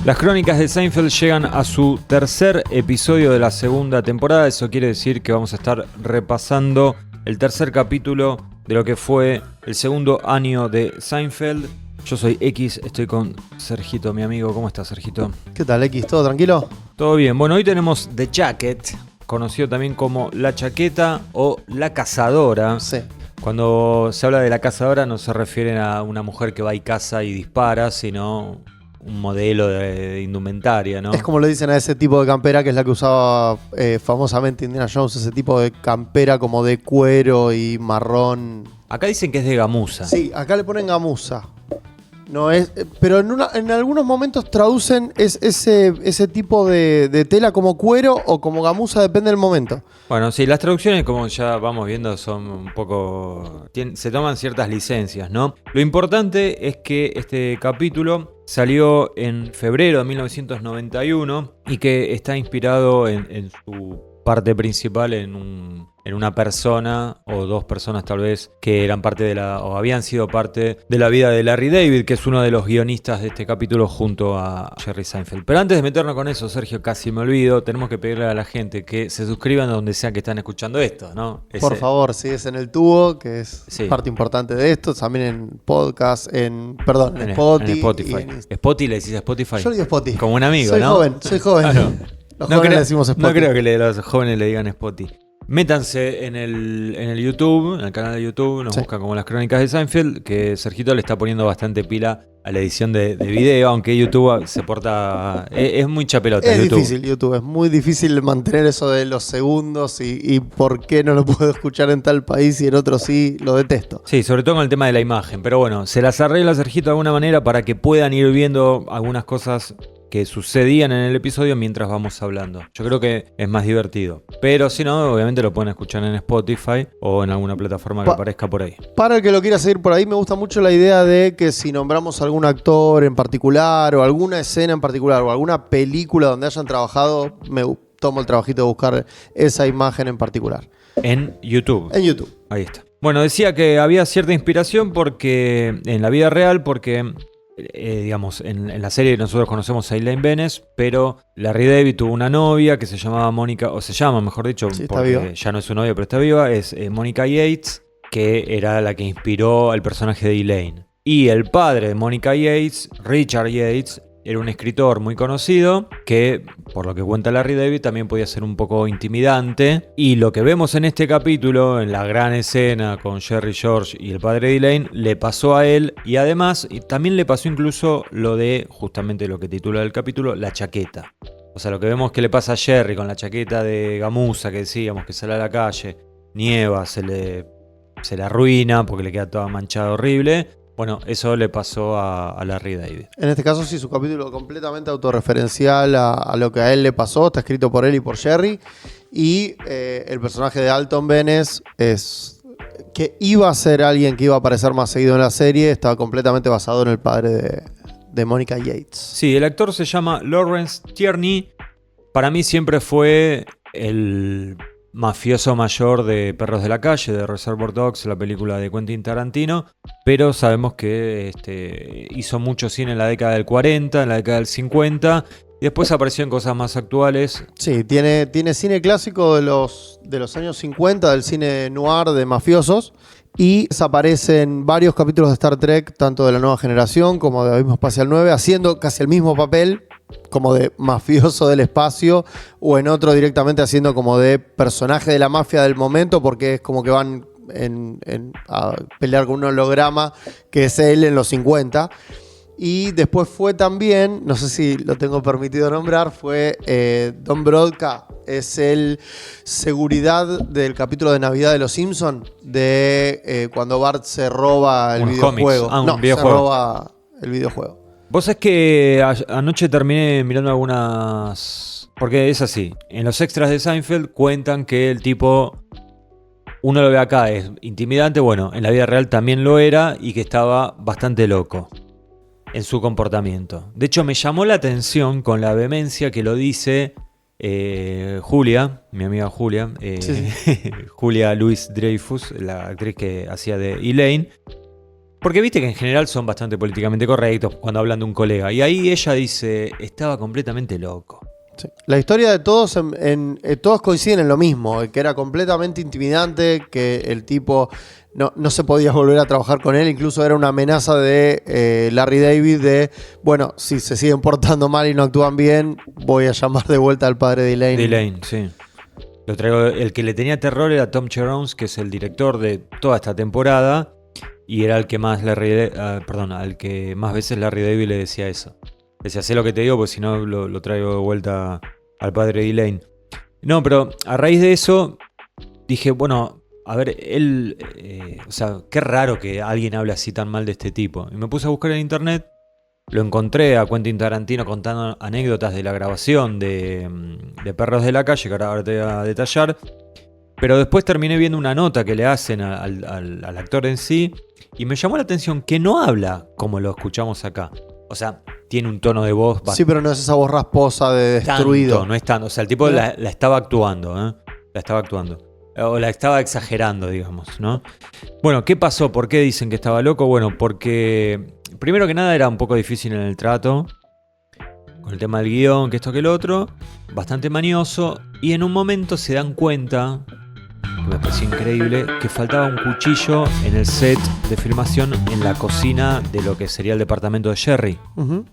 Las crónicas de Seinfeld llegan a su tercer episodio de la segunda temporada. Eso quiere decir que vamos a estar repasando el tercer capítulo de lo que fue el segundo año de Seinfeld. Yo soy X, estoy con Sergito, mi amigo. ¿Cómo estás, Sergito? ¿Qué tal, X? ¿Todo tranquilo? Todo bien. Bueno, hoy tenemos The Jacket, conocido también como La Chaqueta o La Cazadora. Sí. Cuando se habla de La Cazadora no se refieren a una mujer que va y caza y dispara, sino un modelo de indumentaria, ¿no? Es como le dicen a ese tipo de campera, que es la que usaba famosamente Indiana Jones, ese tipo de campera como de cuero y marrón. Acá dicen que es de gamuza. Sí, acá le ponen gamuza. No es, pero en algunos momentos traducen ese tipo de tela como cuero o como gamuza, depende del momento. Bueno, sí, las traducciones, como ya vamos viendo, son un poco... se toman ciertas licencias, ¿no? Lo importante es que este capítulo salió en febrero de 1991 y que está inspirado en su parte principal en una persona o dos personas tal vez que eran parte o habían sido parte de la vida de Larry David, que es uno de los guionistas de este capítulo junto a Jerry Seinfeld. Pero antes de meternos con eso, Sergio, casi me olvido, tenemos que pedirle a la gente que se suscriban donde sea que están escuchando esto, ¿no? Por favor, si es en el tubo, que es parte importante de esto, también en podcast, en Spotify. En Spotify. ¿Spotify le decís a Spotify? Yo le digo Spotify. Como un amigo, soy ¿no? Soy joven. Ah, no. Los jóvenes le decimos Spotify. No creo que los jóvenes le digan Spotify. Métanse en el YouTube, en el canal de YouTube, nos buscan como Las Crónicas de Seinfeld, que Sergito le está poniendo bastante pila a la edición de video, aunque YouTube se porta... Es muy chapelota. Es difícil YouTube, es muy difícil mantener eso de los segundos y por qué no lo puedo escuchar en tal país y en otro sí, lo detesto. Sí, sobre todo con el tema de la imagen, pero bueno, se las arregla Sergito de alguna manera para que puedan ir viendo algunas cosas que sucedían en el episodio mientras vamos hablando. Yo creo que es más divertido. Pero si no, obviamente lo pueden escuchar en Spotify o en alguna plataforma que aparezca por ahí. Para el que lo quiera seguir por ahí, me gusta mucho la idea de que si nombramos a algún actor en particular o alguna escena en particular o alguna película donde hayan trabajado, me tomo el trabajito de buscar esa imagen en particular. En YouTube. En YouTube. Ahí está. Bueno, decía que había cierta inspiración porque en la vida real, porque... digamos, en la serie nosotros conocemos a Elaine Benes, pero Larry David tuvo una novia que se llamaba Mónica, o se llama, mejor dicho, sí, porque ya no es su novia, pero está viva, es Mónica Yates, que era la que inspiró al personaje de Elaine. Y el padre de Mónica Yates, Richard Yates, era un escritor muy conocido que, por lo que cuenta Larry David, también podía ser un poco intimidante. Y lo que vemos en este capítulo, en la gran escena con Jerry George y el padre de Elaine, le pasó a él. Y además, también le pasó incluso lo de, justamente lo que titula el capítulo, la chaqueta. O sea, lo que vemos que le pasa a Jerry con la chaqueta de gamuza que decíamos, que sale a la calle, nieva, se le arruina porque le queda toda manchada horrible. Bueno, eso le pasó a Larry David. En este caso sí, su capítulo completamente autorreferencial a lo que a él le pasó, está escrito por él y por Jerry. Y el personaje de Alton Benes es que iba a ser alguien que iba a aparecer más seguido en la serie, estaba completamente basado en el padre de Mónica Yates. Sí, el actor se llama Lawrence Tierney. Para mí siempre fue el mafioso mayor de Perros de la Calle, de Reservoir Dogs, la película de Quentin Tarantino, pero sabemos que hizo mucho cine en la década del 40, en la década del 50, y después apareció en cosas más actuales. Sí, tiene cine clásico de los años 50, del cine noir de mafiosos, y aparece en varios capítulos de Star Trek, tanto de la nueva generación como de Abismo Espacial 9, haciendo casi el mismo papel, como de mafioso del espacio, o en otro directamente haciendo como de personaje de la mafia del momento, porque es como que van a pelear con un holograma que es él en los 50. Y después fue también, no sé si lo tengo permitido nombrar, fue Don Brodka, es el seguridad del capítulo de Navidad de Los Simpson, de cuando Bart se roba el videojuego. Videojuego. Se roba el videojuego. Vos sabés que anoche terminé mirando algunas... Porque es así, en los extras de Seinfeld cuentan que el tipo, uno lo ve acá, es intimidante, bueno, en la vida real también lo era y que estaba bastante loco en su comportamiento. De hecho, me llamó la atención con la vehemencia que lo dice Julia, mi amiga Julia, sí. Julia Louis-Dreyfus, la actriz que hacía de Elaine, Porque viste que en general son bastante políticamente correctos cuando hablan de un colega. Y ahí ella dice, estaba completamente loco. Sí. La historia de todos, todos coinciden en lo mismo, que era completamente intimidante, que el tipo no se podía volver a trabajar con él, incluso era una amenaza de Larry David de, bueno, si se siguen portando mal y no actúan bien, voy a llamar de vuelta al padre de Elaine. De Elaine, sí. Lo traigo, el que le tenía terror era Tom Cherones, que es el director de toda esta temporada, y era el que más al que más veces Larry David le decía eso. Decía, sé lo que te digo, porque si no lo traigo de vuelta al padre de Elaine. No, pero a raíz de eso dije, bueno, a ver, él, o sea, qué raro que alguien hable así tan mal de este tipo. Y me puse a buscar en internet, lo encontré a Quentin Tarantino contando anécdotas de la grabación de Perros de la Calle, que ahora te voy a detallar. Pero después terminé viendo una nota que le hacen al actor en sí, y me llamó la atención que no habla como lo escuchamos acá. O sea, tiene un tono de voz bastante... Sí, pero no es esa voz rasposa de destruido. Tanto, no es tanto. O sea, el tipo la estaba actuando, ¿eh? La estaba actuando. O la estaba exagerando, digamos, ¿no? Bueno, ¿qué pasó? ¿Por qué dicen que estaba loco? Bueno, porque primero que nada era un poco difícil en el trato, con el tema del guión, que esto que el otro, bastante manioso, y en un momento se dan cuenta, que me pareció increíble, que faltaba un cuchillo en el set de filmación en la cocina de lo que sería el departamento de Jerry. Uh-huh.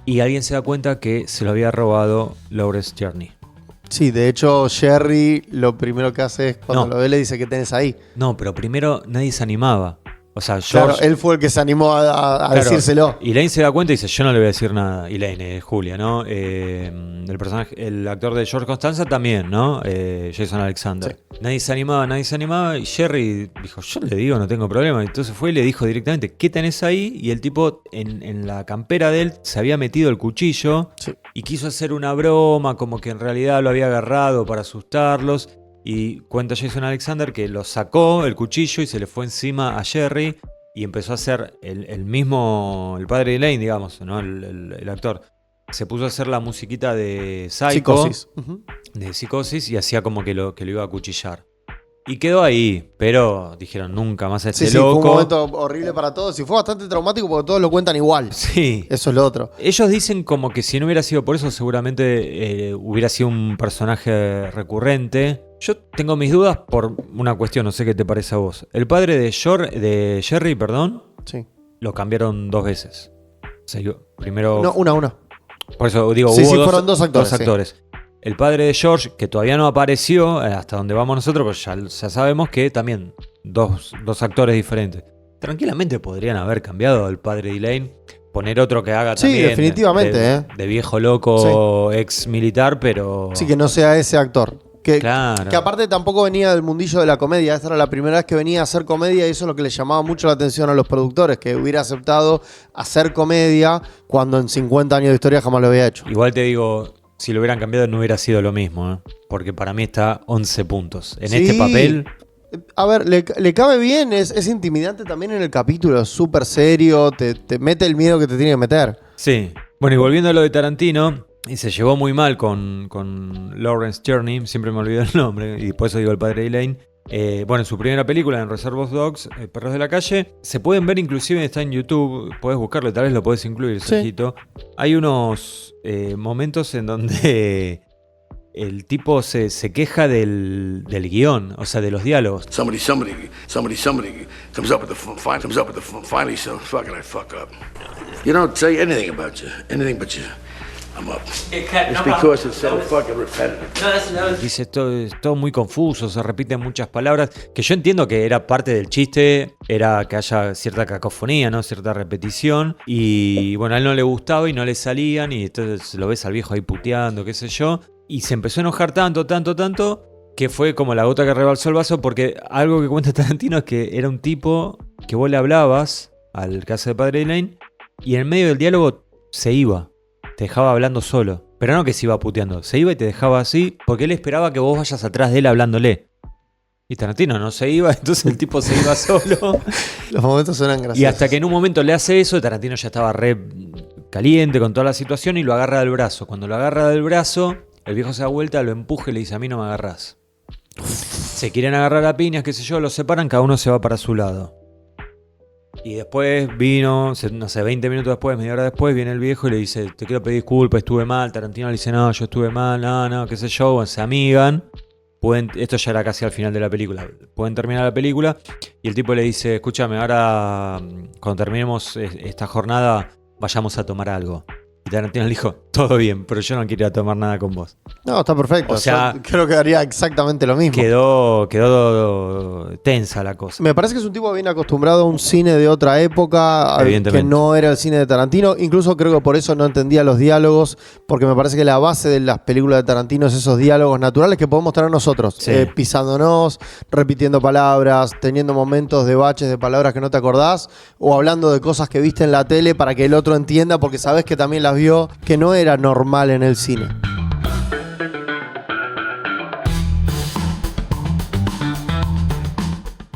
Y alguien se da cuenta que se lo había robado Lawrence Tierney. Sí, de hecho Jerry lo primero que hace es cuando lo ve le dice, ¿qué tenés ahí? No, pero primero nadie se animaba. O sea, George, claro, él fue el que se animó a decírselo. Elaine se da cuenta y dice, yo no le voy a decir nada. Elaine, Julia, ¿no? El personaje, el actor de George Costanza también, ¿no? Jason Alexander. Sí. Nadie se animaba. Y Jerry dijo, yo le digo, no tengo problema. Entonces fue y le dijo directamente, ¿qué tenés ahí? Y el tipo, en la campera de él, se había metido el cuchillo. Sí. Y quiso hacer una broma, como que en realidad lo había agarrado para asustarlos. Y cuenta Jason Alexander que lo sacó el cuchillo y se le fue encima a Jerry y empezó a hacer el mismo, el padre de Elaine, digamos, ¿no? El actor. Se puso a hacer la musiquita de Psycho, Psicosis. De Psicosis, y hacía como que lo iba a acuchillar. Y quedó ahí, pero dijeron nunca más a este loco. Fue un momento horrible para todos y fue bastante traumático porque todos lo cuentan igual. Sí. Eso es lo otro. Ellos dicen como que si no hubiera sido por eso seguramente hubiera sido un personaje recurrente. Yo tengo mis dudas por una cuestión, no sé qué te parece a vos. El padre de Jerry, sí, lo cambiaron 2 veces. O sea, primero... No, una. Por eso digo, sí, hubo fueron dos actores. Sí. El padre de George, que todavía no apareció, hasta donde vamos nosotros, pues ya sabemos que también dos actores diferentes. Tranquilamente podrían haber cambiado al padre de Elaine, poner otro que haga también. Sí, definitivamente. De viejo loco, ex militar, pero... Sí, que no sea ese actor. Claro. Que aparte tampoco venía del mundillo de la comedia. Esta era la primera vez que venía a hacer comedia y eso es lo que le llamaba mucho la atención a los productores, que hubiera aceptado hacer comedia cuando en 50 años de historia jamás lo había hecho. Igual te digo, si lo hubieran cambiado no hubiera sido lo mismo, ¿eh? Porque para mí está 11 puntos. En este papel... A ver, le cabe bien, es intimidante también en el capítulo, es súper serio, te mete el miedo que te tiene que meter. Sí. Bueno, y volviendo a lo de Tarantino... Y se llevó muy mal con Lawrence Tierney, siempre me olvido el nombre, y por eso digo el padre de Elaine. Bueno, en su primera película, en Reservoir Dogs, Perros de la Calle, se pueden ver, inclusive está en YouTube, puedes buscarlo, tal vez lo puedes incluir, Sergito. Sí. Hay unos momentos en donde el tipo se queja del guión, o sea, de los diálogos. Somebody comes up with the finally, so fucking I fuck up. You don't say anything about you, anything but you. I'm up. It's because it's so fucking repetitive. Dice, es todo muy confuso, se repiten muchas palabras, que yo entiendo que era parte del chiste, era que haya cierta cacofonía, ¿no? Cierta repetición, y bueno, a él no le gustaba y no le salían, y entonces lo ves al viejo ahí puteando, qué sé yo, y se empezó a enojar tanto, que fue como la gota que rebalsó el vaso, porque algo que cuenta Tarantino es que era un tipo que vos le hablabas al que hace de padre de Elaine, y en medio del diálogo se iba. Te dejaba hablando solo. Pero no que se iba puteando. Se iba y te dejaba así porque él esperaba que vos vayas atrás de él hablándole. Y Tarantino no se iba, entonces el tipo se iba solo. Los momentos eran graciosos. Y hasta que en un momento le hace eso, Tarantino ya estaba re caliente con toda la situación y lo agarra del brazo. Cuando lo agarra del brazo, el viejo se da vuelta, lo empuja y le dice, a mí no me agarrás. Se quieren agarrar a piñas, qué sé yo, los separan, cada uno se va para su lado. Y después vino, no sé, 20 minutos después, media hora después, viene el viejo y le dice, te quiero pedir disculpas, estuve mal. Tarantino le dice, no, yo estuve mal, no, qué sé yo. Bueno, se amigan. Esto ya era casi al final de la película. Pueden terminar la película y el tipo le dice, escúchame, ahora cuando terminemos esta jornada, vayamos a tomar algo. Y Tarantino le dijo, todo bien, pero yo no quiero ir a tomar nada con vos. No, está perfecto. O sea, yo creo que haría exactamente lo mismo. Quedó tensa la cosa. Me parece que es un tipo bien acostumbrado a un cine de otra época, que no era el cine de Tarantino. Incluso creo que por eso no entendía los diálogos, porque me parece que la base de las películas de Tarantino es esos diálogos naturales que podemos tener nosotros. Sí. Pisándonos, repitiendo palabras, teniendo momentos de baches de palabras que no te acordás, o hablando de cosas que viste en la tele para que el otro entienda, porque sabés que también las vio, que no era normal en el cine.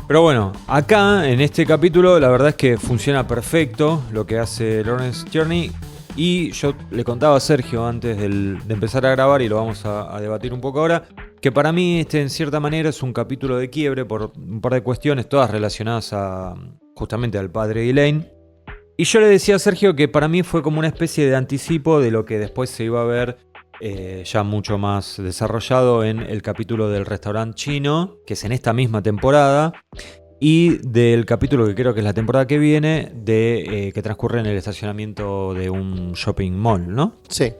Pero bueno, acá en este capítulo la verdad es que funciona perfecto lo que hace Lawrence Tierney. Y yo le contaba a Sergio antes de empezar a grabar, y lo vamos a debatir un poco ahora, que para mí en cierta manera es un capítulo de quiebre por un par de cuestiones, todas relacionadas justamente al padre de Elaine. Y yo le decía a Sergio que para mí fue como una especie de anticipo de lo que después se iba a ver ya mucho más desarrollado en el capítulo del restaurante chino, que es en esta misma temporada, y del capítulo que creo que es la temporada que viene, que transcurre en el estacionamiento de un shopping mall, ¿no? Sí.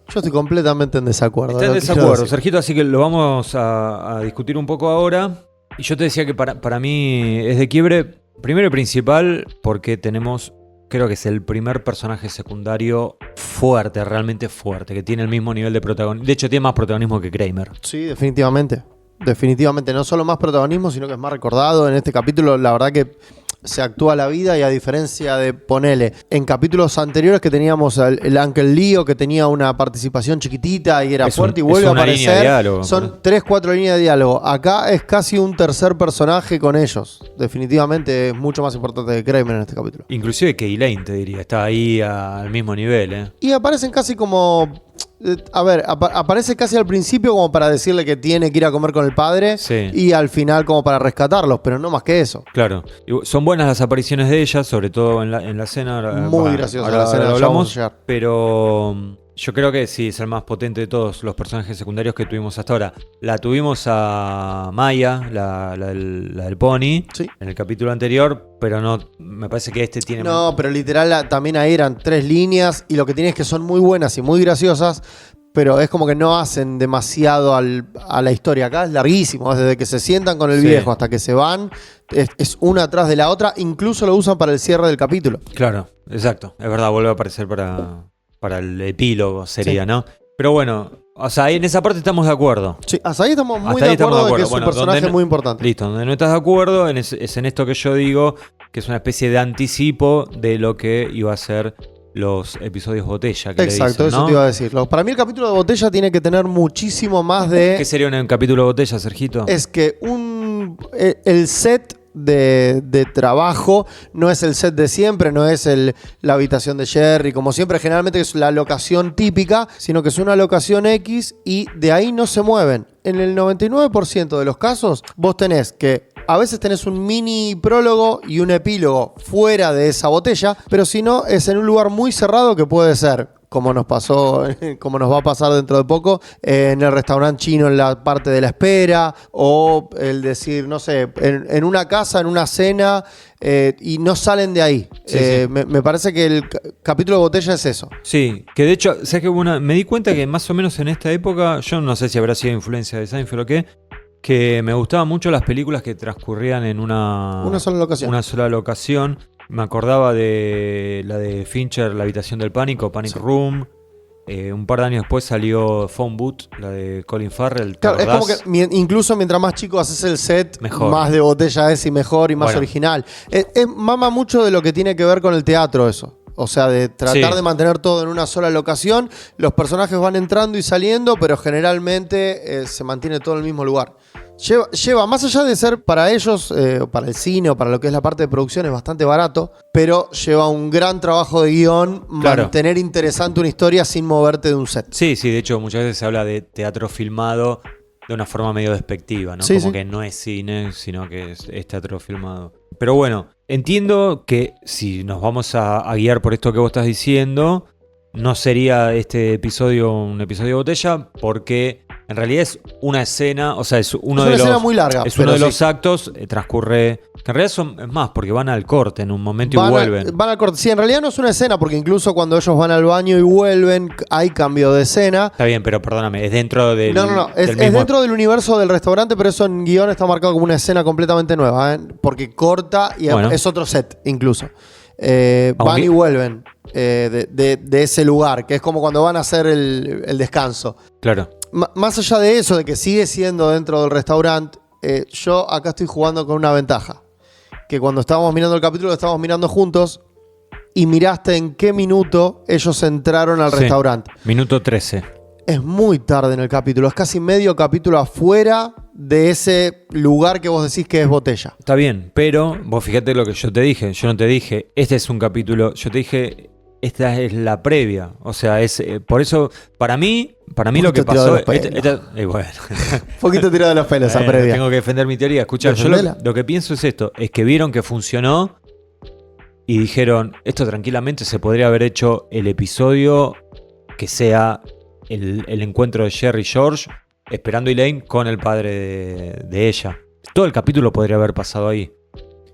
Yo estoy completamente en desacuerdo. Está en desacuerdo, Sergito, así que lo vamos a discutir un poco ahora. Y yo te decía que para mí es de quiebre, primero y principal, porque tenemos... Creo que es el primer personaje secundario fuerte, realmente fuerte, que tiene el mismo nivel de protagonismo. De hecho, tiene más protagonismo que Kramer. Sí, definitivamente. Definitivamente. No solo más protagonismo, sino que es más recordado. En este capítulo, la verdad que se actúa la vida, y a diferencia de, ponele, en capítulos anteriores que teníamos el Uncle Leo, que tenía una participación chiquitita y era fuerte y vuelve a aparecer. Diálogo, son 3-4 líneas de diálogo. Acá es casi un tercer personaje con ellos. Definitivamente es mucho más importante que Kramer en este capítulo. Inclusive que Elaine, te diría, está ahí al mismo nivel. Y aparecen casi como... A ver, aparece casi al principio como para decirle que tiene que ir a comer con el padre, sí, y al final como para rescatarlos, pero no más que eso. Claro, son buenas las apariciones de ella, sobre todo en la cena. Muy graciosa la escena, hablamos, pero yo creo que sí, es el más potente de todos los personajes secundarios que tuvimos hasta ahora. La tuvimos a Maya, la del Pony, sí, en el capítulo anterior, pero no, me parece que este tiene... No, pero literal también ahí eran 3 líneas, y lo que tiene es que son muy buenas y muy graciosas, pero es como que no hacen demasiado a la historia. Acá es larguísimo, desde que se sientan con el viejo hasta que se van, es una atrás de la otra, incluso lo usan para el cierre del capítulo. Claro, exacto, es verdad, vuelve a aparecer para el epílogo sería, sí, ¿no? Pero bueno, o sea, en esa parte estamos de acuerdo. Sí, hasta ahí estamos muy de acuerdo de que es un personaje muy importante. Listo, donde no estás de acuerdo es en esto que yo digo, que es una especie de anticipo de lo que iba a ser los episodios Botella. Que exacto, le dicen, ¿no? Eso te iba a decir. Para mí el capítulo de Botella tiene que tener muchísimo más de... ¿Qué sería un capítulo de Botella, Sergito? Es que el set... De trabajo no es el set de siempre, no es la habitación de Jerry, como siempre, generalmente es la locación típica, sino que es una locación X y de ahí no se mueven. En el 99% de los casos, vos tenés que a veces tenés un mini prólogo y un epílogo fuera de esa botella, pero si no, es en un lugar muy cerrado que puede ser, como nos pasó, como nos va a pasar dentro de poco, en el restaurante chino en la parte de la espera, o el decir, no sé, en una casa, en una cena, y no salen de ahí. Sí, sí. Me parece que el capítulo de Botella es eso. Sí, que de hecho, ¿sabes qué? Me di cuenta que más o menos en esta época, yo no sé si habrá sido influencia de Seinfeld o qué, que me gustaban mucho las películas que transcurrían en una sola locación. Una sola locación. Me acordaba de la de Fincher, La habitación del pánico, Panic sí. Room. Un par de años después salió Phone Booth, la de Colin Farrell. Claro, es como que incluso mientras más chico haces el set, mejor. Más de botella es y mejor y más original. Mama mucho de lo que tiene que ver con el teatro eso. O sea, de tratar de mantener todo en una sola locación. Los personajes van entrando y saliendo, pero generalmente se mantiene todo en el mismo lugar. Lleva, más allá de ser para ellos, para el cine o para lo que es la parte de producción, es bastante barato, pero lleva un gran trabajo de guión, mantener interesante una historia sin moverte de un set. Sí, de hecho muchas veces se habla de teatro filmado de una forma medio despectiva, ¿no? Sí, Como sí. que no es cine, sino que es teatro filmado. Pero bueno, entiendo que si nos vamos a guiar por esto que vos estás diciendo, no sería este episodio un episodio de botella, porque en realidad es una escena, o sea, es uno Es una de escena los muy larga, es uno pero de sí. los actos, transcurre, que en realidad es más, porque van al corte en un momento y Van vuelven. al corte. Sí, en realidad no es una escena, porque incluso cuando ellos van al baño y vuelven, hay cambio de escena. Está bien, pero perdóname, es dentro del No. Es, del es mismo- dentro del universo del restaurante, pero eso en guión está marcado como una escena completamente nueva, ¿eh? Porque corta y Bueno. es otro set, incluso. Van Aunque- y vuelven de ese lugar, que es como cuando van a hacer el descanso. Claro. Más allá de eso, de que sigue siendo dentro del restaurante, yo acá estoy jugando con una ventaja. Que cuando estábamos mirando el capítulo, lo estábamos mirando juntos y miraste en qué minuto ellos entraron al Sí. restaurante. Minuto 13. Es muy tarde en el capítulo, es casi medio capítulo afuera de ese lugar que vos decís que es botella. Está bien, pero vos fíjate lo que yo te dije. Yo no te dije, este es un capítulo. Yo te dije, esta es la previa. O sea, es por eso, para mí lo que tirado de pasó. los pelos. Bueno. Un poquito tirado de los pelos esa previa. Tengo que defender mi teoría. Escucha, yo Defendela. lo que pienso es esto: es que vieron que funcionó y dijeron, esto tranquilamente se podría haber hecho el episodio que sea el encuentro de Jerry y George esperando a Elaine con el padre de ella. Todo el capítulo podría haber pasado ahí.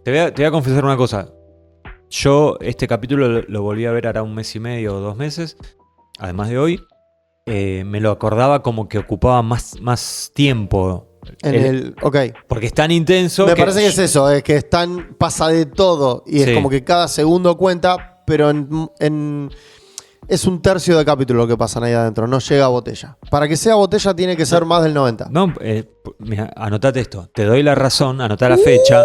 Te voy a confesar una cosa. Yo este capítulo lo volví a ver hará un mes y medio o 2 meses, además de hoy. Me lo acordaba como que ocupaba más tiempo. Ok. Porque es tan intenso. Me parece que es eso, es que pasa de todo y Sí. es como que cada segundo cuenta, pero es un tercio de capítulo lo que pasan ahí adentro, no llega a botella. Para que sea botella tiene que ser más del 90. No, mira, anotate esto. Te doy la razón, anotá la fecha.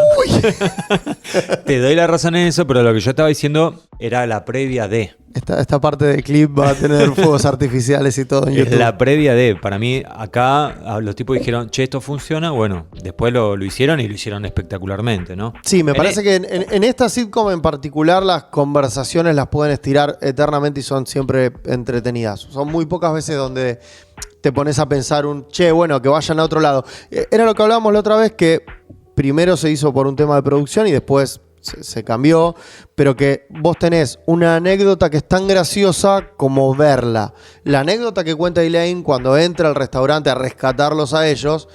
Te doy la razón en eso, pero lo que yo estaba diciendo era la previa de. Esta parte del clip va a tener fuegos artificiales y todo en Es YouTube. la previa de. Para mí, acá los tipos dijeron, che, esto funciona. Bueno, después lo hicieron y lo hicieron espectacularmente, ¿no? Sí, me parece que en esta sitcom en particular las conversaciones las pueden estirar eternamente y son siempre entretenidas. Son muy pocas veces donde te pones a pensar che, bueno, que vayan a otro lado. Era lo que hablábamos la otra vez, que primero se hizo por un tema de producción y después se cambió, pero que vos tenés una anécdota que es tan graciosa como verla. La anécdota que cuenta Elaine cuando entra al restaurante a rescatarlos a ellos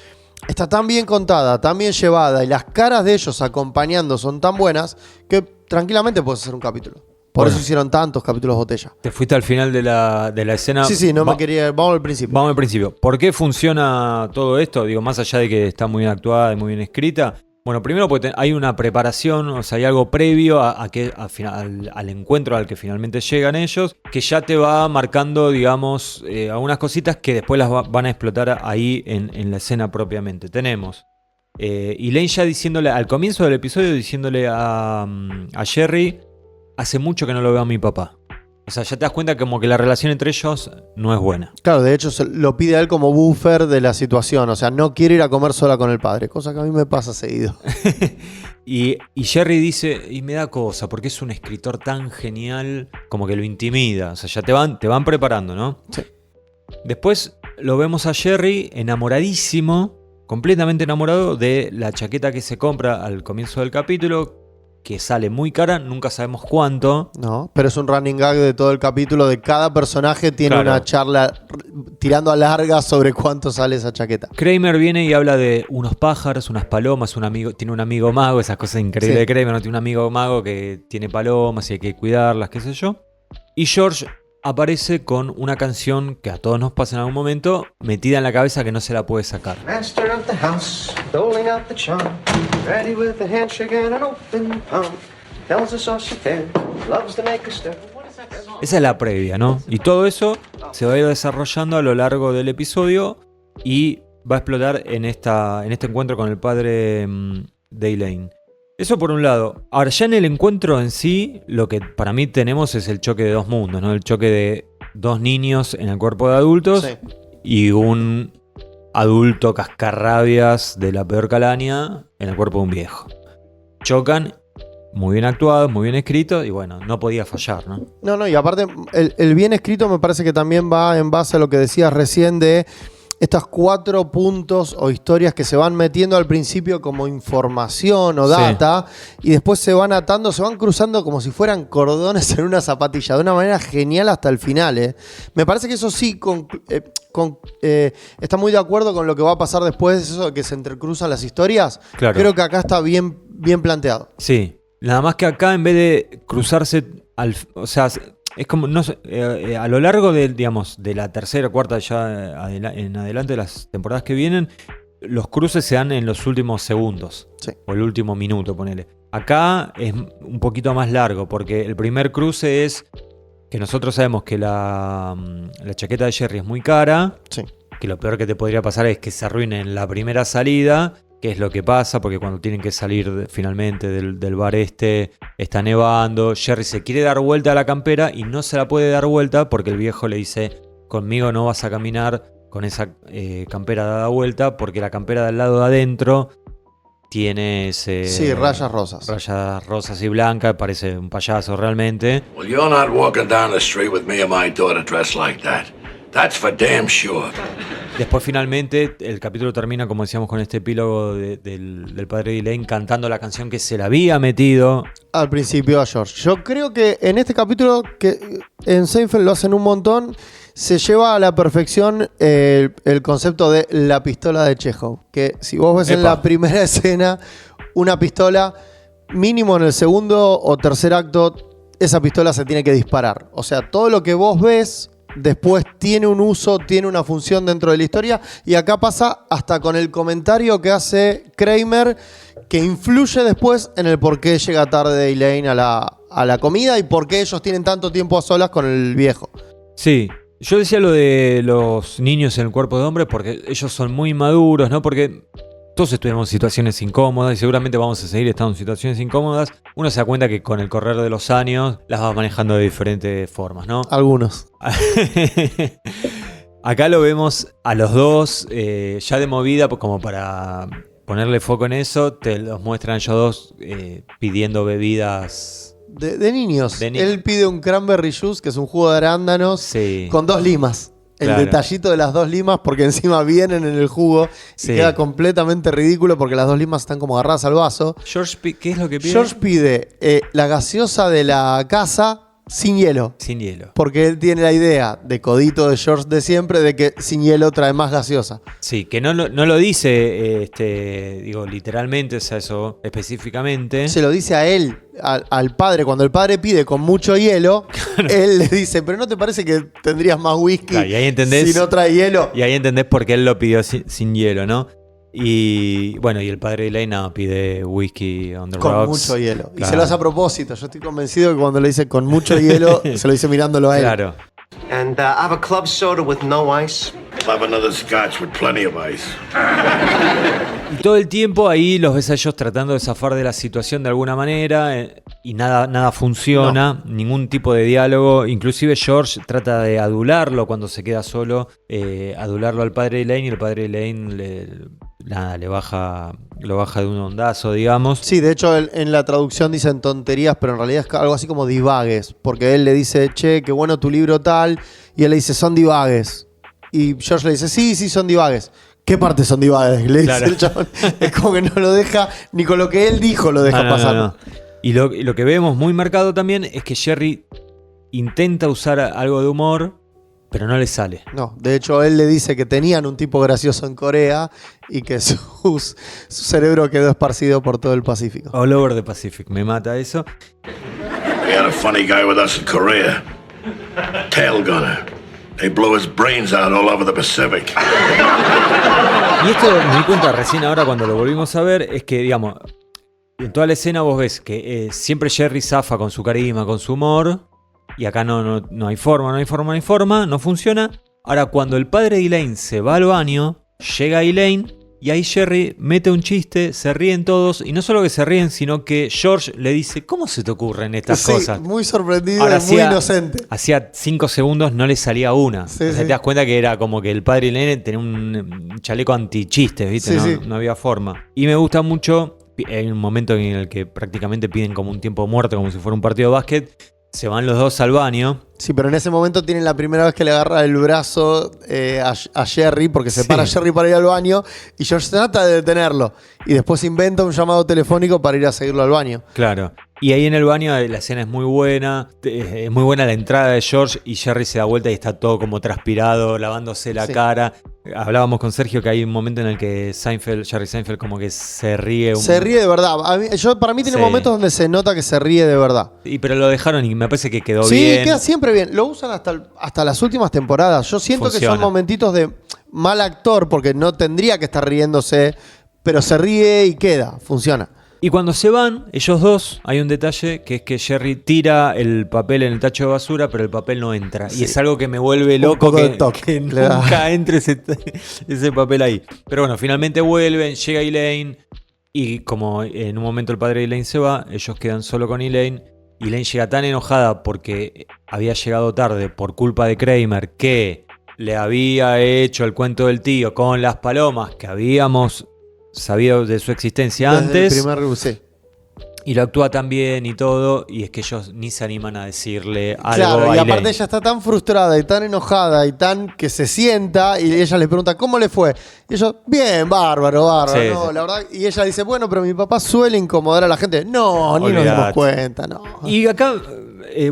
está tan bien contada, tan bien llevada y las caras de ellos acompañando son tan buenas que tranquilamente puedes hacer un capítulo. Por Bueno. eso hicieron tantos capítulos botella. Te fuiste al final de la escena. Sí, no me quería... Vamos al principio. Vamos al principio. ¿Por qué funciona todo esto? Digo, más allá de que está muy bien actuada y muy bien escrita. Bueno, primero porque hay una preparación, o sea, hay algo previo al encuentro al que finalmente llegan ellos, que ya te va marcando, digamos, algunas cositas que después las van a explotar ahí en la escena propiamente. Tenemos Elaine ya diciéndole, al comienzo del episodio, diciéndole a Jerry, hace mucho que no lo veo a mi papá. O sea, ya te das cuenta como que la relación entre ellos no es buena. Claro, de hecho lo pide a él como buffer de la situación. O sea, no quiere ir a comer sola con el padre, cosa que a mí me pasa seguido. Y Jerry dice, y me da cosa, porque es un escritor tan genial, como que lo intimida. O sea, ya te van preparando, ¿no? Sí. Después lo vemos a Jerry enamoradísimo, completamente enamorado de la chaqueta que se compra al comienzo del capítulo, que sale muy cara, nunca sabemos cuánto. No, pero es un running gag de todo el capítulo. De cada personaje tiene Claro. una charla tirando a larga sobre cuánto sale esa chaqueta. Kramer viene y habla de unos pájaros, unas palomas, tiene un amigo mago, esas cosas increíbles Sí. de Kramer, ¿no? Tiene un amigo mago que tiene palomas y hay que cuidarlas, qué sé yo. Y George aparece con una canción que a todos nos pasa en algún momento, metida en la cabeza que no se la puede sacar. Master of the house, doling out the charm, ready with a handshake and an open palm. Tells us all she can, loves to make a step. Esa es la previa, ¿no? Y todo eso se va a ir desarrollando a lo largo del episodio y va a explotar en este encuentro con el padre de Elaine. Eso por un lado. Ahora, ya en el encuentro en sí, lo que para mí tenemos es el choque de dos mundos, ¿no? El choque de dos niños en el cuerpo de adultos Sí. y un adulto cascarrabias de la peor calaña en el cuerpo de un viejo. Chocan, muy bien actuados, muy bien escritos y bueno, no podía fallar, ¿no? No, y aparte, el bien escrito me parece que también va en base a lo que decías recién de estos 4 puntos o historias que se van metiendo al principio como información o data y después se van atando, se van cruzando como si fueran cordones en una zapatilla, de una manera genial hasta el final. Me parece que eso sí está muy de acuerdo con lo que va a pasar después, eso de que se entrecruzan las historias. Claro. Creo que acá está bien planteado. Sí, nada más que acá en vez de cruzarse, o sea, es como a lo largo de la tercera, cuarta, ya en adelante de las temporadas que vienen, los cruces se dan en los últimos segundos. Sí. O el último minuto, ponele. Acá es un poquito más largo, porque el primer cruce es que nosotros sabemos que la chaqueta de Jerry es muy cara. Sí. Que lo peor que te podría pasar es que se arruine en la primera salida. ¿Qué es lo que pasa? Porque cuando tienen que salir finalmente del bar está nevando. Jerry se quiere dar vuelta a la campera y no se la puede dar vuelta porque el viejo le dice: conmigo no vas a caminar con esa campera dada vuelta, porque la campera del lado de adentro tiene rayas rosas. Rayas rosas y blancas, parece un payaso realmente. Well, you're not walking down the street with me and my daughter dressed like that. That's for damn sure. Después finalmente el capítulo termina, como decíamos, con este epílogo del padre de Elaine cantando la canción que se le había metido al principio a George. Yo creo que en este capítulo, que en Seinfeld lo hacen un montón, se lleva a la perfección el concepto de la pistola de Chekhov. Que si vos ves en la primera escena una pistola, mínimo en el segundo o tercer acto, esa pistola se tiene que disparar. O sea, todo lo que vos ves después tiene un uso, tiene una función dentro de la historia, y acá pasa hasta con el comentario que hace Kramer, que influye después en el por qué llega tarde Elaine a la comida y por qué ellos tienen tanto tiempo a solas con el viejo. Sí, yo decía lo de los niños en el cuerpo de hombre porque ellos son muy maduros, ¿no? Porque todos estuvimos en situaciones incómodas y seguramente vamos a seguir estando en situaciones incómodas. Uno se da cuenta que con el correr de los años las va manejando de diferentes formas, ¿no? Algunos. Acá lo vemos a los dos ya de movida, como para ponerle foco en eso. Te los muestran ellos dos pidiendo bebidas de niños. Él pide un cranberry juice, que es un jugo de arándanos, con 2 limas. El detallito de las 2 limas, porque encima vienen en el jugo y queda completamente ridículo porque las 2 limas están como agarradas al vaso. ¿Qué es lo que pide? George pide la gaseosa de la casa sin hielo. Sin hielo. Porque él tiene la idea de codito de George de siempre de que sin hielo trae más gaseosa. Sí, que no lo dice literalmente, o sea, eso específicamente. Se lo dice a él, al padre. Cuando el padre pide con mucho hielo, él le dice: ¿pero no te parece que tendrías más whisky y ahí entendés, si no trae hielo? Y ahí entendés por qué él lo pidió sin hielo, ¿no? Y bueno, y el padre de Elaine pide whisky on the rocks. Con mucho hielo. Claro. Y se lo hace a propósito. Yo estoy convencido que cuando le dice con mucho hielo, se lo dice mirándolo a él. Claro. And I have a club soda with no ice. I'll have another scotch with plenty of ice. Y todo el tiempo ahí los ves a ellos tratando de zafar de la situación de alguna manera y nada funciona, ningún tipo de diálogo. Inclusive George trata de adularlo cuando se queda solo, adularlo al padre de Elaine, y el padre de Elaine lo baja de un ondazo, digamos. Sí, de hecho en la traducción dicen tonterías, pero en realidad es algo así como divagues, porque él le dice: che, qué bueno tu libro tal, y él le dice: son divagues. Y George le dice: sí, son divagues. ¿Qué parte son divagues? Le dice el chabón. Es como que no lo deja, ni con lo que él dijo lo deja pasar. No. Y lo que vemos muy marcado también es que Jerry intenta usar algo de humor, pero no le sale. No, de hecho él le dice que tenían un tipo gracioso en Corea y que su cerebro quedó esparcido por todo el Pacífico. All over the Pacific, me mata eso. We had a funny guy with us in Korea. Tail gunner. They blow his brains out all over the Pacific. Y esto me di cuenta recién ahora cuando lo volvimos a ver, es que, digamos, en toda la escena vos ves que siempre Jerry zafa con su carisma, con su humor, y acá no hay forma, no funciona. Ahora, cuando el padre de Elaine se va al baño, llega Elaine, y ahí Jerry mete un chiste, se ríen todos, y no solo que se ríen, sino que George le dice: ¿cómo se te ocurren estas cosas? Muy sorprendido y muy inocente. Hacía 5 segundos no le salía una. Te das cuenta que era como que el padre de Elaine tenía un chaleco antichistes, ¿viste? No había forma. Y me gusta mucho, hay un momento en el que prácticamente piden como un tiempo muerto, como si fuera un partido de básquet, se van los dos al baño. Sí, pero en ese momento tienen la primera vez que le agarra el brazo a Jerry, porque se para Jerry para ir al baño, y George trata de detenerlo. Y después inventa un llamado telefónico para ir a seguirlo al baño. Claro. Y ahí en el baño la escena es muy buena la entrada de George y Jerry se da vuelta y está todo como transpirado, lavándose la cara. Hablábamos con Sergio que hay un momento en el que Jerry Seinfeld como que se ríe. Se ríe de verdad. Para mí tiene momentos donde se nota que se ríe de verdad. Pero lo dejaron y me parece que quedó bien. Sí, queda siempre bien. Lo usan hasta las últimas temporadas. Yo siento que son momentitos de mal actor porque no tendría que estar riéndose, pero se ríe y queda, funciona. Y cuando se van, ellos dos, hay un detalle que es que Jerry tira el papel en el tacho de basura, pero el papel no entra. Sí. Y es algo que me vuelve loco que nunca entre ese papel ahí. Pero bueno, finalmente vuelven, llega Elaine y como en un momento el padre de Elaine se va, ellos quedan solo con Elaine. Y Elaine llega tan enojada porque había llegado tarde por culpa de Kramer que le había hecho el cuento del tío con las palomas que habíamos sabido de su existencia antes. El primer sí. Y lo actúa tan bien y todo, y es que ellos ni se animan a decirle algo. Claro, y aparte ella está tan frustrada y tan enojada y tan que se sienta y ella le pregunta ¿cómo le fue? Y ellos, bien, bárbaro, sí, no, sí. La verdad. Y ella dice, bueno, pero mi papá suele incomodar a la gente. No, ni nos dimos cuenta, no. Y acá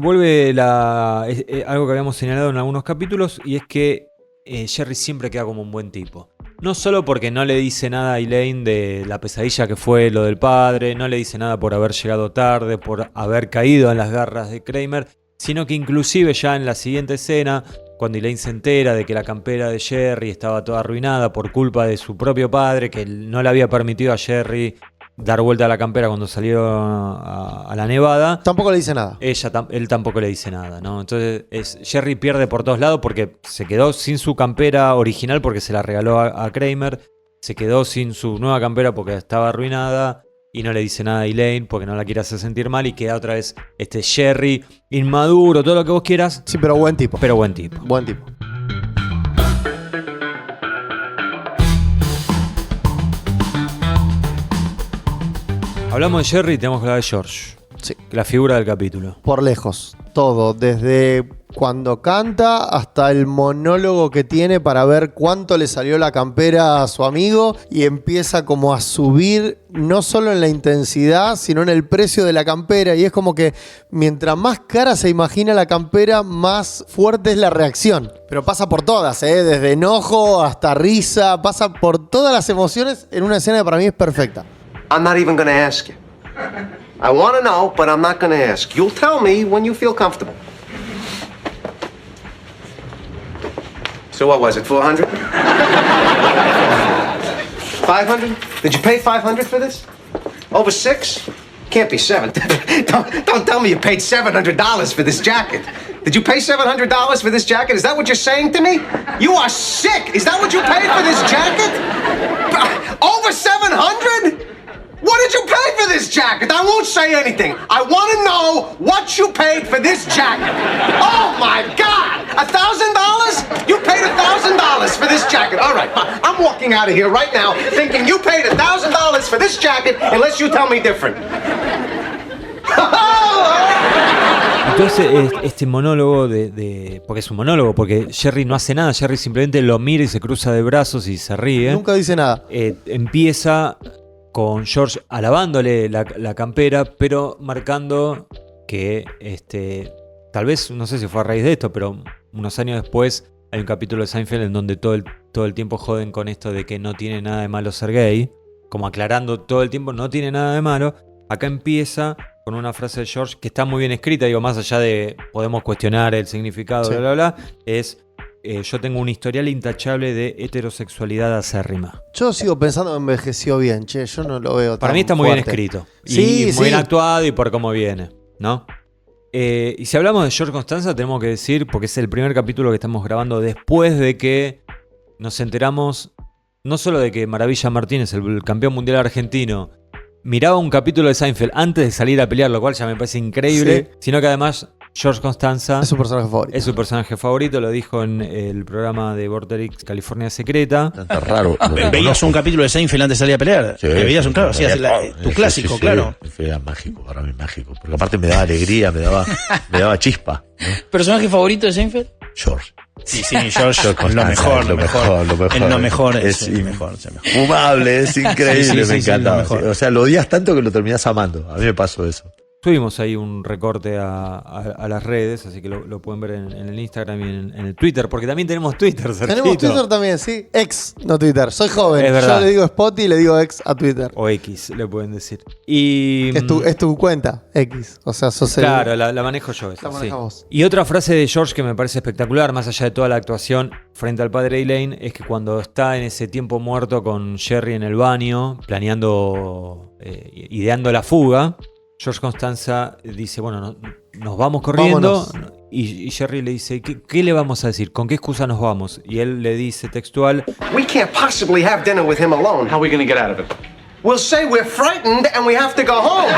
vuelve algo que habíamos señalado en algunos capítulos, y es que Jerry siempre queda como un buen tipo. No solo porque no le dice nada a Elaine de la pesadilla que fue lo del padre, no le dice nada por haber llegado tarde, por haber caído en las garras de Kramer, sino que inclusive ya en la siguiente escena, cuando Elaine se entera de que la campera de Jerry estaba toda arruinada por culpa de su propio padre, que no le había permitido a Jerry dar vuelta a la campera cuando salieron a la nevada. Tampoco le dice nada. Él tampoco le dice nada, ¿no? Entonces Jerry pierde por todos lados porque se quedó sin su campera original porque se la regaló a Kramer. Se quedó sin su nueva campera porque estaba arruinada. Y no le dice nada a Elaine porque no la quiere hacer sentir mal. Y queda otra vez Jerry inmaduro, todo lo que vos quieras. Sí, pero buen tipo. Buen tipo. Hablamos de Jerry y tenemos que hablar de George. Sí. La figura del capítulo. Por lejos. Todo. Desde cuando canta hasta el monólogo que tiene para ver cuánto le salió la campera a su amigo. Y empieza como a subir no solo en la intensidad, sino en el precio de la campera. Y es como que mientras más cara se imagina la campera, más fuerte es la reacción. Pero pasa por todas, desde enojo hasta risa. Pasa por todas las emociones en una escena que para mí es perfecta. I'm not even going to ask you. I want to know, but I'm not going to ask. You'll tell me when you feel comfortable. So what was it, 400? 500? Did you pay 500 for this? Over 6? Can't be 7. Don't tell me you paid $700 for this jacket. Did you pay $700 for this jacket? Is that what you're saying to me? You are sick. Is that what you paid for this jacket? Over 700? What did you pay for this jacket? I won't say anything. I want to know what you paid for this jacket. Oh my God! $1,000? You paid $1,000 for this jacket. All right, I'm walking out of here right now thinking you paid $1,000 for this jacket unless you tell me different. Entonces este monólogo porque es un monólogo, porque Jerry no hace nada, Jerry simplemente lo mira y se cruza de brazos y se ríe. Nunca dice nada. Empieza con George alabándole la campera, pero marcando que tal vez, no sé si fue a raíz de esto, pero unos años después hay un capítulo de Seinfeld en donde todo el tiempo joden con esto de que no tiene nada de malo ser gay, como aclarando todo el tiempo, no tiene nada de malo. Acá empieza con una frase de George que está muy bien escrita, digo, más allá de podemos cuestionar el significado, sí, bla, bla, bla, es yo tengo un historial intachable de heterosexualidad acérrima. Yo sigo pensando que envejeció bien, yo no lo veo tan Para mí está muy fuerte. bien escrito. Sí, y muy bien actuado y por cómo viene, ¿no? Y si hablamos de George Costanza, tenemos que decir, porque es el primer capítulo que estamos grabando después de que nos enteramos, no solo de que Maravilla Martínez, el campeón mundial argentino, miraba un capítulo de Seinfeld antes de salir a pelear, lo cual ya me parece increíble, sí, sino que además George Costanza Es su personaje favorito. es su personaje favorito, lo dijo en el programa de Vorterix California Secreta. Es raro. Veías un capítulo de Seinfeld antes de salir a pelear. Sí, Veías sí, claro, sí, hacías tu sí, clásico, sí, claro. Sí, era mágico, para mí mágico. Porque aparte me daba alegría, me daba chispa. ¿No? ¿Personaje favorito de Seinfeld? George. Sí, George, George lo mejor, lo mejor. En lo mejor Es el mejor. Fumable, es increíble, Sí, me encantaba. lo mejor. O sea, lo odias tanto que lo terminás amando. A mí me pasó eso. Subimos ahí un recorte a las redes, así que lo pueden ver en el Instagram y en el Twitter, porque también tenemos Twitter, Sergito. Tenemos Twitter también, sí. Ex, no Twitter. Soy joven. Es verdad. Yo le digo Spotty y le digo ex a Twitter. O X, le pueden decir. Y Es tu cuenta, X. O sea, sos el... claro, la manejo yo esa, La manejas sí. vos. Y otra frase de George que me parece espectacular, más allá de toda la actuación frente al padre Elaine, es que cuando está en ese tiempo muerto con Jerry en el baño, planeando, ideando la fuga, George Costanza dice, bueno, nos vamos corriendo. Vámonos. Y Jerry le dice, ¿qué le vamos a decir? ¿Con qué excusa nos vamos? Y él le dice textual, We can't possibly have dinner with him alone. How are we gonna get out of it? We'll say we're frightened and we have to go home.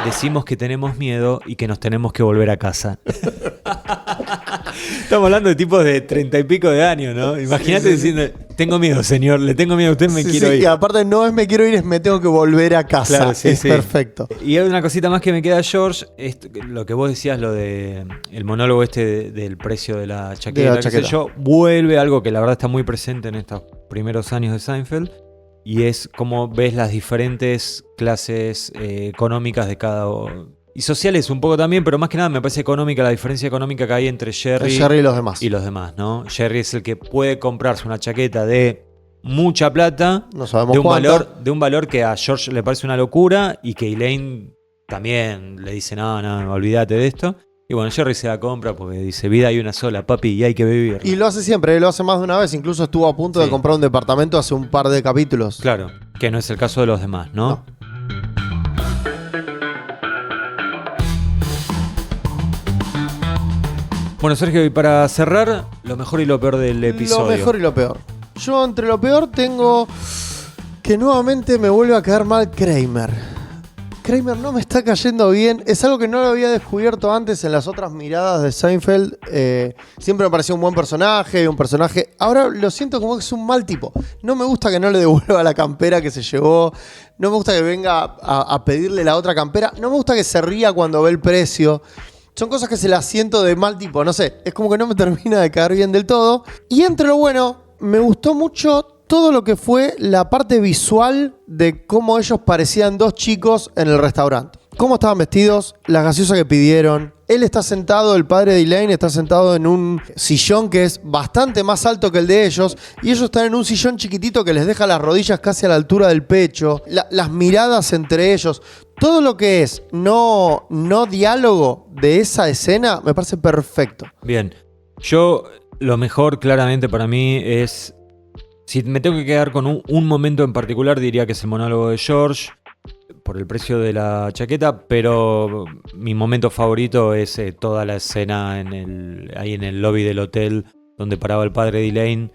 decimos que tenemos miedo y que nos tenemos que volver a casa. Estamos hablando de tipos de 30 y pico de años, ¿no? Imagínate diciendo, tengo miedo, señor, le tengo miedo a usted, me quiero ir. Y aparte no es me quiero ir, es me tengo que volver a casa. Claro, sí, es sí. perfecto. Y hay una cosita más que me queda, George, lo que vos decías, lo de el monólogo del precio de la chaqueta, qué sé yo, vuelve algo que la verdad está muy presente en estos primeros años de Seinfeld, y es cómo ves las diferentes clases económicas de cada... Y sociales un poco también, pero más que nada me parece económica la diferencia económica que hay entre Jerry y los demás. y los demás, ¿no? Jerry es el que puede comprarse una chaqueta de mucha plata, No sabemos de un cuánto. valor que a George le parece una locura y que Elaine también le dice, no, olvídate de esto. Y bueno, Jerry se la compra porque dice, vida hay una sola, papi, y hay que vivir. Y lo hace siempre, lo hace más de una vez. Incluso estuvo a punto de comprar un departamento hace un par de capítulos. Claro, que no es el caso de los demás, ¿no? Bueno, Sergio, y para cerrar, lo mejor y lo peor del episodio. Lo mejor y lo peor. Yo entre lo peor tengo que nuevamente me vuelve a caer mal Kramer. Kramer no me está cayendo bien. Es algo que no lo había descubierto antes en las otras miradas de Seinfeld. Siempre me pareció un buen personaje, Ahora lo siento como que es un mal tipo. No me gusta que no le devuelva la campera que se llevó. No me gusta que venga a pedirle la otra campera. No me gusta que se ría cuando ve el precio. Son cosas que se las siento de mal tipo, no sé, es como que no me termina de caer bien del todo. Y entre lo bueno, me gustó mucho todo lo que fue la parte visual de cómo ellos parecían dos chicos en el restaurante. Cómo estaban vestidos, las gaseosas que pidieron. Él está sentado, el padre de Elaine está sentado en un sillón que es bastante más alto que el de ellos. Y ellos están en un sillón chiquitito que les deja las rodillas casi a la altura del pecho. Las miradas entre ellos. Todo lo que es no diálogo de esa escena me parece perfecto. Bien, yo lo mejor claramente para mí es, si me tengo que quedar con un momento en particular, diría que es el monólogo de George, por el precio de la chaqueta, pero mi momento favorito es toda la escena ahí en el lobby del hotel donde paraba el padre de Elaine.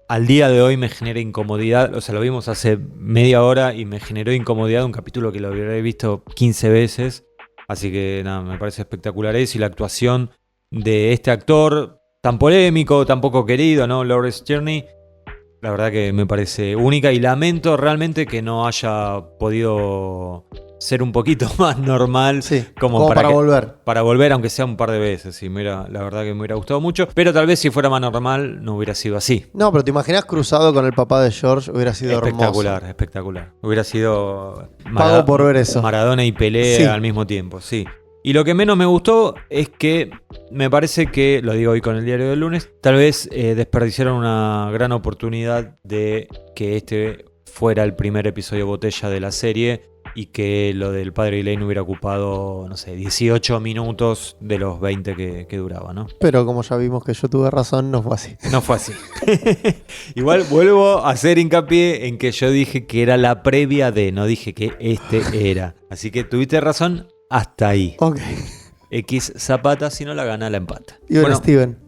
Al día de hoy me genera incomodidad, o sea, lo vimos hace media hora y me generó incomodidad un capítulo que lo habría visto 15 veces, así que nada, me parece espectacular eso y la actuación de este actor tan polémico, tan poco querido, ¿no? Lawrence Tierney, la verdad que me parece única y lamento realmente que no haya podido ser un poquito más normal, Sí, como para volver. Para volver, aunque sea un par de veces. Sí, la verdad que me hubiera gustado mucho. Pero tal vez si fuera más normal no hubiera sido así. No, pero te imaginas cruzado con el papá de George, hubiera sido Espectacular, hermoso. espectacular. Hubiera sido Pago por ver eso. Maradona y Pelé Sí. al mismo tiempo, sí. Y lo que menos me gustó es que me parece que, lo digo hoy con el diario del lunes, tal vez desperdiciaron una gran oportunidad de que este fuera el primer episodio botella de la serie y que lo del padre Elaine hubiera ocupado, no sé, 18 minutos de los 20 que duraba, ¿no? Pero como ya vimos que yo tuve razón, no fue así. No fue así. Igual vuelvo a hacer hincapié en que yo dije que era la previa de, no dije que este era. Así que tuviste razón hasta ahí. Ok. X Zapata, si no la gana, la empata. Y bueno, Steven.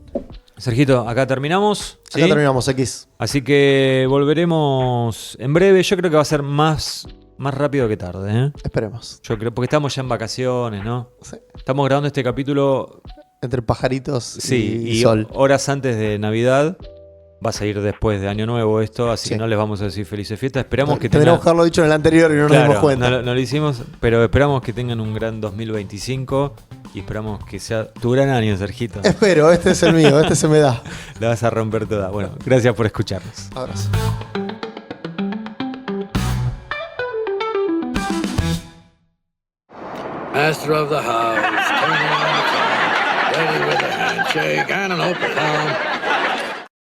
Sergito, acá terminamos. Acá terminamos, X. Así que volveremos en breve. Yo creo que va a ser más Más rápido que tarde, ¿eh? Esperemos. Yo creo, porque estamos ya en vacaciones, ¿no? Sí. Estamos grabando este capítulo, Entre pajaritos sí, y sol. horas antes de Navidad. Va a salir después de Año Nuevo esto, así que Sí. no les vamos a decir felices fiestas. Esperamos que Tendríamos tengan... que haberlo dicho en el anterior y no nos Claro, dimos cuenta. no lo hicimos, pero esperamos que tengan un gran 2025 y esperamos que sea tu gran año, Sergito. Espero, este es el mío, este se me da. La vas a romper toda. Bueno, gracias por escucharnos. Abrazo. Master of the house, turning on the top, ready with a handshake and an open palm.